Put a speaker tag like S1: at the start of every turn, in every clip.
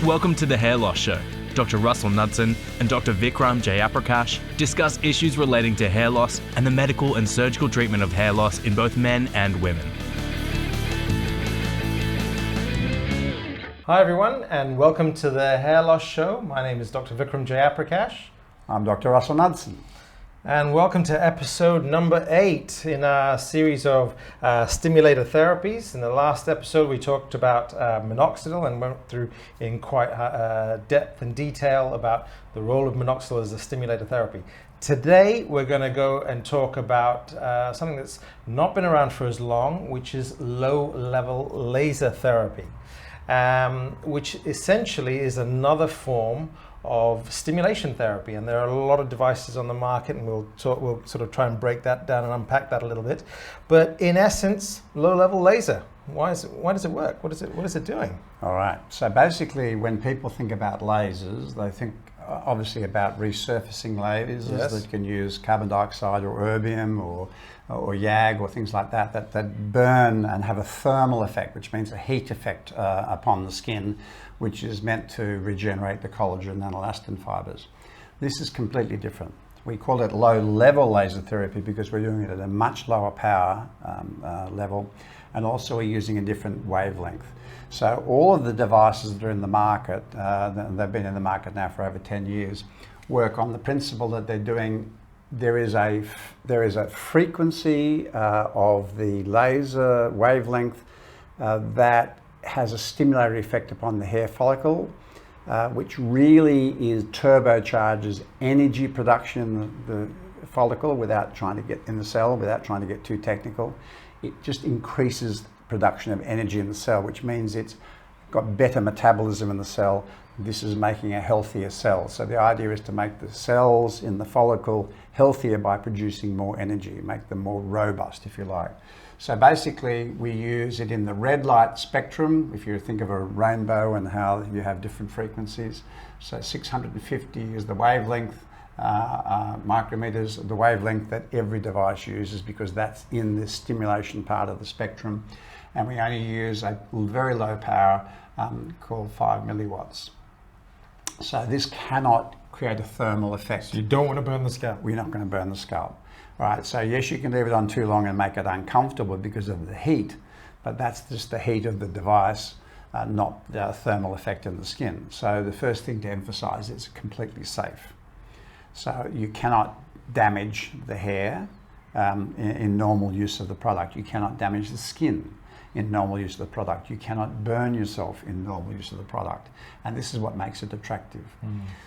S1: Welcome to the Hair Loss Show. Dr. Russell Knudsen and Dr. Vikram Jayaprakash discuss issues relating to hair loss and the medical and surgical treatment of hair loss in both men and women.
S2: Hi everyone, and welcome to the Hair Loss Show. My name is Dr. Vikram Jayaprakash.
S3: I'm Dr. Russell Knudsen.
S2: And welcome to episode number 8 in our series of stimulator therapies. In the last episode, we talked about minoxidil and went through in quite depth and detail about the role of minoxidil as a stimulator therapy. Today, we're going to go and talk about something that's not been around for as long, which is low-level laser therapy, which essentially is another form of stimulation therapy, and there are a lot of devices on the market, and we'll sort of try and break that down and unpack that a little bit. But in essence, low-level laser. Why does it work? What is it doing?
S3: All right. So basically, when people think about lasers, they think obviously about resurfacing lasers that can use carbon dioxide or erbium or YAG or things like that burn and have a thermal effect, which means a heat effect upon the skin, which is meant to regenerate the collagen and elastin fibers. This is completely different. We call it low-level laser therapy because we're doing it at a much lower power level, and also we're using a different wavelength. So all of the devices that are in the market, they've been in the market now for over 10 years, work on the principle that there is a frequency of the laser wavelength that has a stimulatory effect upon the hair follicle, which really turbocharges energy production in the follicle without trying to get in the cell, without trying to get too technical. It just increases production of energy in the cell, which means it's got better metabolism in the cell. This is making a healthier cell. So the idea is to make the cells in the follicle healthier by producing more energy, make them more robust, if you like. So basically, we use it in the red light spectrum, if you think of a rainbow and how you have different frequencies. So 650 is the wavelength, micrometers, the wavelength that every device uses, because that's in the stimulation part of the spectrum. And we only use a very low power called 5 milliwatts. So this cannot create a thermal effect.
S2: So you don't want to burn the scalp.
S3: We're not going to burn the scalp. Right, so yes, you can leave it on too long and make it uncomfortable because of the heat, but that's just the heat of the device, not the thermal effect in the skin. So the first thing to emphasize, it's completely safe. So you cannot damage the hair in normal use of the product. You cannot damage the skin in normal use of the product. You cannot burn yourself in normal use of the product. And this is what makes it attractive.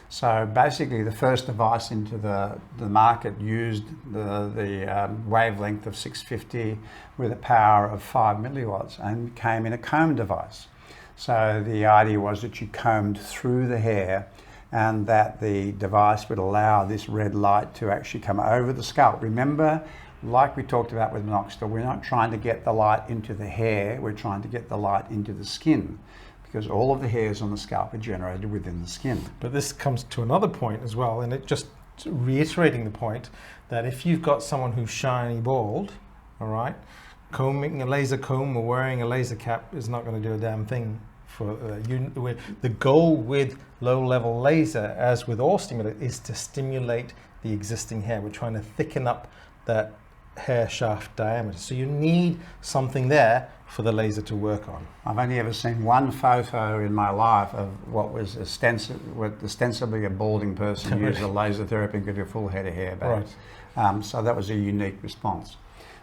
S3: So basically the first device into the market used the wavelength of 650 with a power of 5 milliwatts and came in a comb device. So the idea was that you combed through the hair and that the device would allow this red light to actually come over the scalp. Remember, like we talked about with minoxidil, we're not trying to get the light into the hair, we're trying to get the light into the skin, because all of the hairs on the scalp are generated within the skin.
S2: But this comes to another point as well, and it just reiterating the point that if you've got someone who's shiny bald, all right, combing a laser comb or wearing a laser cap is not going to do a damn thing for you. The goal with low-level laser, as with all stimulators, is to stimulate the existing hair. We're trying to thicken up that hair shaft diameter. So you need something there for the laser to work on.
S3: I've only ever seen one photo in my life of what was ostensibly a balding person use a laser therapy and get a full head of hair back.
S2: Right.
S3: So that was a unique response.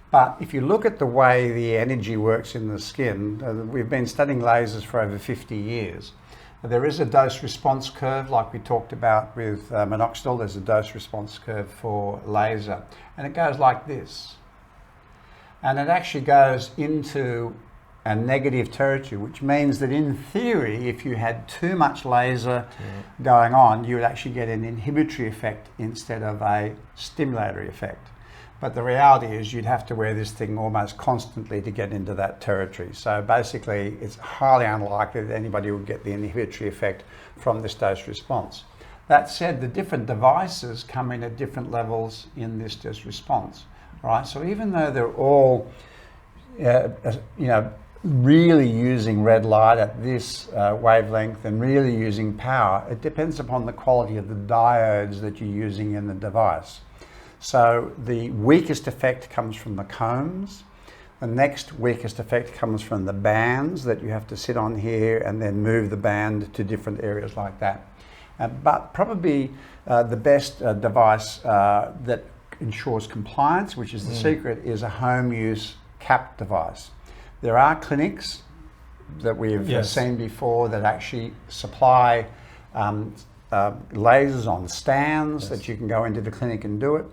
S3: But if you look at the way the energy works in the skin, we've been studying lasers for over 50 years. There is a dose-response curve, like we talked about with minoxidil. There's a dose-response curve for laser, and it goes like this. And it actually goes into a negative territory, which means that in theory, if you had too much laser going on, you would actually get an inhibitory effect instead of a stimulatory effect. But the reality is you'd have to wear this thing almost constantly to get into that territory. So basically, it's highly unlikely that anybody would get the inhibitory effect from this dose response. That said, the different devices come in at different levels in this dose response, right? So even though they're all, really using red light at this wavelength and really using power, it depends upon the quality of the diodes that you're using in the device. So the weakest effect comes from the combs. The next weakest effect comes from the bands that you have to sit on here and then move the band to different areas like that. But probably the best device that ensures compliance, which is the secret, is a home use cap device. There are clinics that we've seen before that actually supply lasers on stands that you can go into the clinic and do it.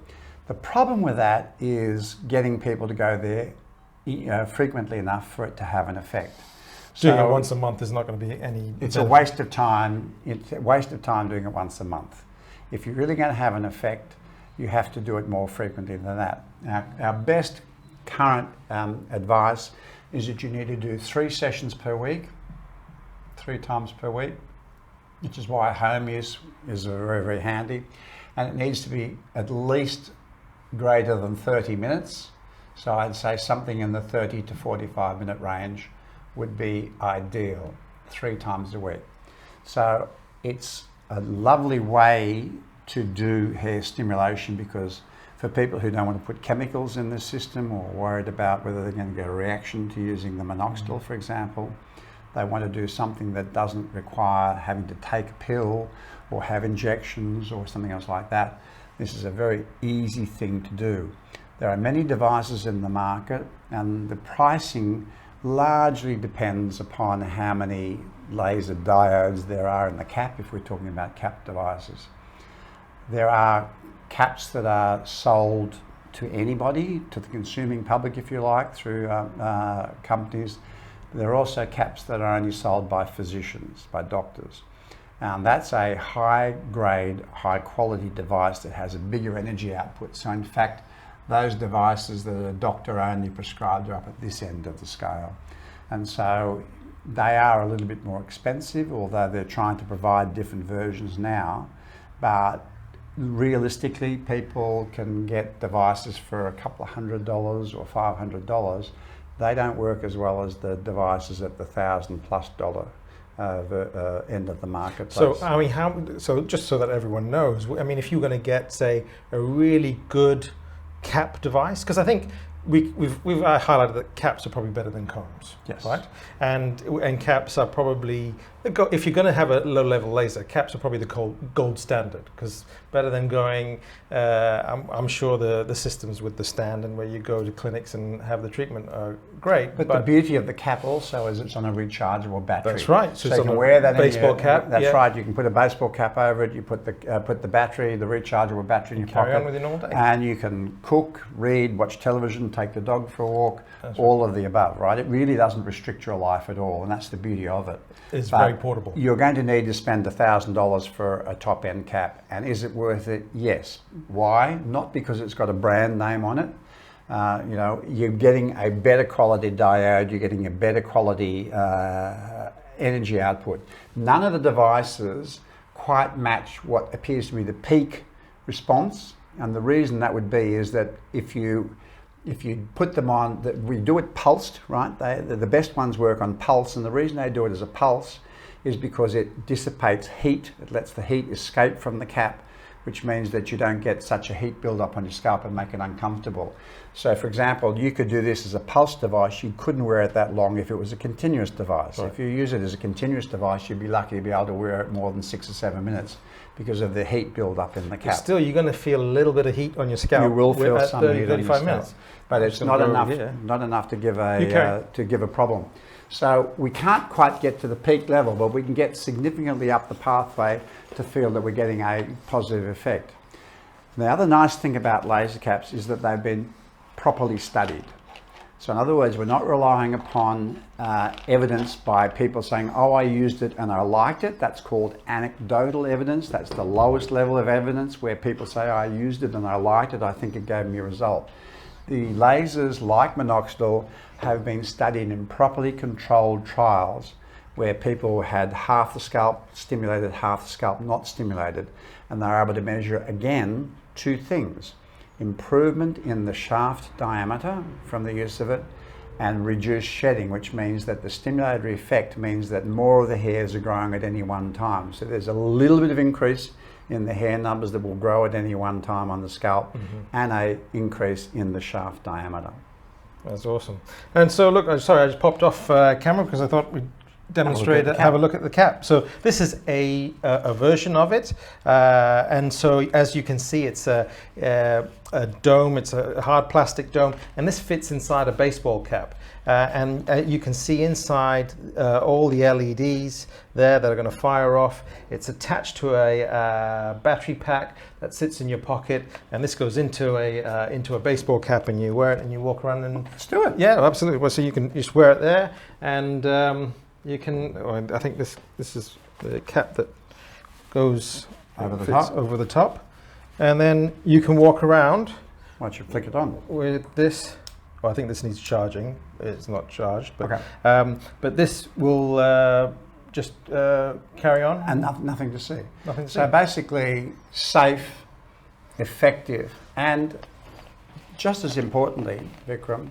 S3: The problem with that is getting people to go there frequently enough for it to have an effect.
S2: Doing it once a month is not going to be any.
S3: It's a waste of time. It's a waste of time doing it once a month. If you're really going to have an effect, you have to do it more frequently than that. Now, our best current advice is that you need to do 3 sessions per week, 3 times per week, which is why home use is very, very handy. And it needs to be at least greater than 30 minutes. So I'd say something in the 30 to 45 minute range would be ideal, 3 times a week. So it's a lovely way to do hair stimulation, because for people who don't want to put chemicals in the system or worried about whether they're going to get a reaction to using the minoxidil, for example, they want to do something that doesn't require having to take a pill or have injections or something else like that. This is a very easy thing to do. There are many devices in the market, and the pricing largely depends upon how many laser diodes there are in the cap, if we're talking about cap devices. There are caps that are sold to anybody, to the consuming public, if you like, through companies. There are also caps that are only sold by physicians, by doctors. And that's a high-grade, high-quality device that has a bigger energy output. So in fact, those devices that a doctor only prescribed are up at this end of the scale. And so they are a little bit more expensive, although they're trying to provide different versions now. But realistically, people can get devices for a couple of $100 or $500. They don't work as well as the devices at the $1,000+ end of the marketplace.
S2: So I mean, so just so that everyone knows, I mean, if you're going to get, say, a really good cap device, because I think we've highlighted that caps are probably better than combs,
S3: yes,
S2: right? And caps are probably, if you're going to have a low-level laser, caps are probably the gold standard, because better than going, I'm sure the systems with the stand and where you go to clinics and have the treatment are great.
S3: But the beauty of the cap also is it's on a rechargeable battery.
S2: That's right.
S3: So you can wear that
S2: baseball cap.
S3: That's right. You can put a baseball cap over it. You put the battery, the rechargeable battery in your pocket.
S2: Carry on with your normal day.
S3: And you can cook, read, watch television, take the dog for a walk. That's all of the above, right? It really doesn't restrict your life at all, and that's the beauty of it.
S2: It's very portable.
S3: You're going to need to spend $1,000 for a top-end cap, and is it worth it? Yes. Why? Not because it's got a brand name on it. You know, you're getting a better quality diode, you're getting a better quality energy output. None of the devices quite match what appears to be the peak response, and the reason that would be is that if you put them on, we do it pulsed, right? The best ones work on pulse, and the reason they do it as a pulse is because it dissipates heat. It lets the heat escape from the cap, which means that you don't get such a heat build-up on your scalp and make it uncomfortable. So, for example, you could do this as a pulse device. You couldn't wear it that long if it was a continuous device. Right. If you use it as a continuous device, you'd be lucky to be able to wear it more than 6 or 7 minutes because of the heat build-up in the cap.
S2: But still, you're going to feel a little bit of heat on your scalp.
S3: You will feel some heat
S2: 35 minutes.
S3: But it's not enough to give a problem. So we can't quite get to the peak level, but we can get significantly up the pathway to feel that we're getting a positive effect. The other nice thing about laser caps is that they've been properly studied. So in other words, we're not relying upon evidence by people saying, oh, I used it and I liked it. That's called anecdotal evidence. That's the lowest level of evidence, where people say, I used it and I liked it. I think it gave me a result. The lasers, like minoxidil, have been studied in properly controlled trials where people had half the scalp stimulated, half the scalp not stimulated, and they were able to measure, again, 2 things: improvement in the shaft diameter from the use of it, and reduced shedding, which means that the stimulatory effect means that more of the hairs are growing at any one time. So there's a little bit of increase in the hair numbers that will grow at any one time on the scalp, and a increase in the shaft diameter.
S2: That's awesome. And so look, sorry, I just popped off camera because I thought we'd demonstrate it, have a look at the cap. So this is a version of it, and so as you can see, it's a dome. It's a hard plastic dome, and this fits inside a baseball cap. And you can see inside all the LEDs there that are going to fire off. It's attached to a battery pack that sits in your pocket, and this goes into a baseball cap, and you wear it and you walk around and
S3: let's do it.
S2: Yeah, absolutely. Well, so you can just wear it there, and you can. I think this is the cap that goes over the top, and then you can walk around.
S3: Why don't you flick it on
S2: with this? Well, I think this needs charging. It's not charged, but
S3: okay.
S2: But this will just carry on.
S3: And nothing to see.
S2: Nothing to
S3: so
S2: see.
S3: Basically, safe, effective, and just as importantly, Vikram,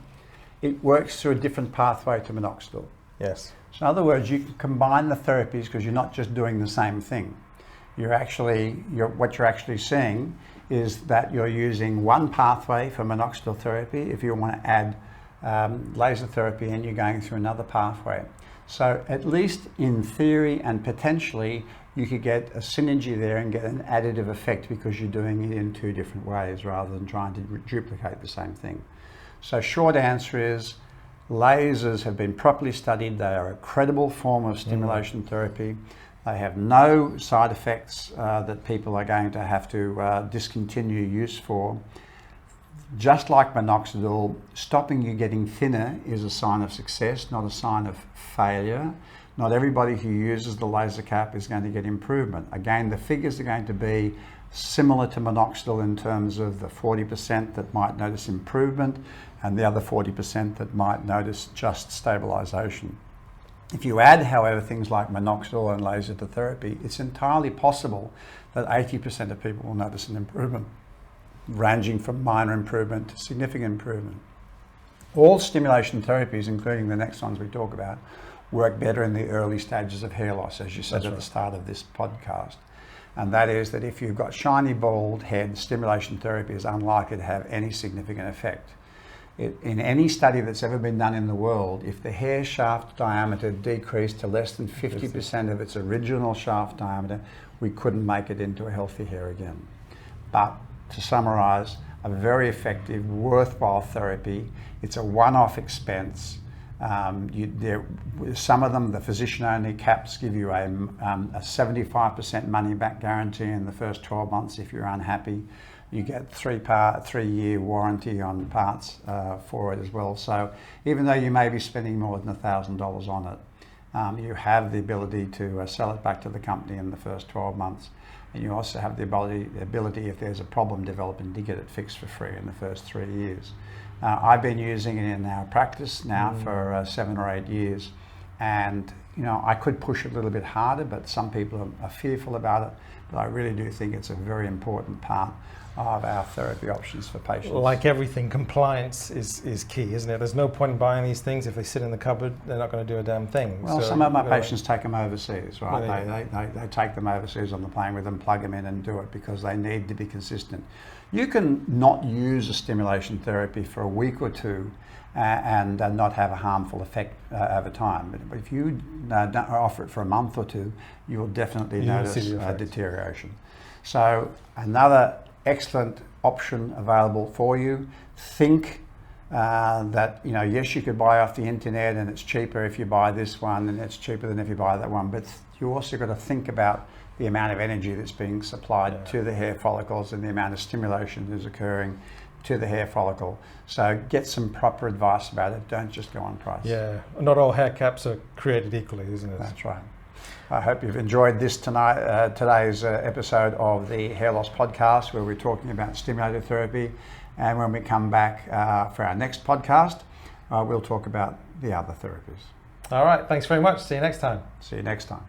S3: it works through a different pathway to minoxidil.
S2: Yes.
S3: So in other words, you can combine the therapies because you're not just doing the same thing. What you're actually seeing is that you're using one pathway for minoxidil therapy. If you want to add laser therapy in, you're going through another pathway. So at least in theory and potentially, you could get a synergy there and get an additive effect because you're doing it in two different ways rather than trying to duplicate the same thing. So short answer is, lasers have been properly studied. They are a credible form of stimulation therapy. They have no side effects that people are going to have to discontinue use for. Just like minoxidil, stopping you getting thinner is a sign of success, not a sign of failure. Not everybody who uses the laser cap is going to get improvement. Again, the figures are going to be similar to minoxidil in terms of the 40% that might notice improvement and the other 40% that might notice just stabilization. If you add, however, things like minoxidil and laser to therapy, it's entirely possible that 80% of people will notice an improvement, ranging from minor improvement to significant improvement. All stimulation therapies, including the next ones we talk about, work better in the early stages of hair loss, as you said at the start of this podcast. And that is that if you've got shiny bald head, stimulation therapy is unlikely to have any significant effect. In any study that's ever been done in the world, if the hair shaft diameter decreased to less than 50% of its original shaft diameter, we couldn't make it into a healthy hair again. But to summarize, a very effective, worthwhile therapy. It's a one-off expense. Some of them, the physician-only caps, give you a 75% money-back guarantee in the first 12 months if you're unhappy. You get 3-year warranty on parts for it as well. So even though you may be spending more than $1,000 on it, you have the ability to sell it back to the company in the first 12 months. And you also have the ability, if there's a problem developing, to get it fixed for free in the first 3 years. I've been using it in our practice now for 7 or 8 years. And I could push it a little bit harder, but some people are fearful about it. But I really do think it's a very important part of our therapy options for patients.
S2: Like everything, compliance is key, isn't it? There's no point in buying these things. If they sit in the cupboard, they're not going to do a damn thing.
S3: Well, some of my patients take them overseas, right? They take them overseas on the plane with them, plug them in and do it because they need to be consistent. You can not use a stimulation therapy for a week or two and not have a harmful effect over time. But if you don't offer it for a month or two, you will definitely notice deterioration. So another excellent option available for you. Think that, yes, you could buy off the internet and it's cheaper if you buy this one and it's cheaper than if you buy that one, but you also got to think about the amount of energy that's being supplied to the hair follicles and the amount of stimulation that is occurring to the hair follicle. So get some proper advice about it. Don't just go on price.
S2: Yeah, not all hair caps are created equally, isn't it?
S3: That's right. I hope you've enjoyed this today's episode of the Hair Loss Podcast, where we're talking about stimulator therapy. And when we come back for our next podcast, we'll talk about the other therapies.
S2: All right, thanks very much. See you next time.
S3: See you next time.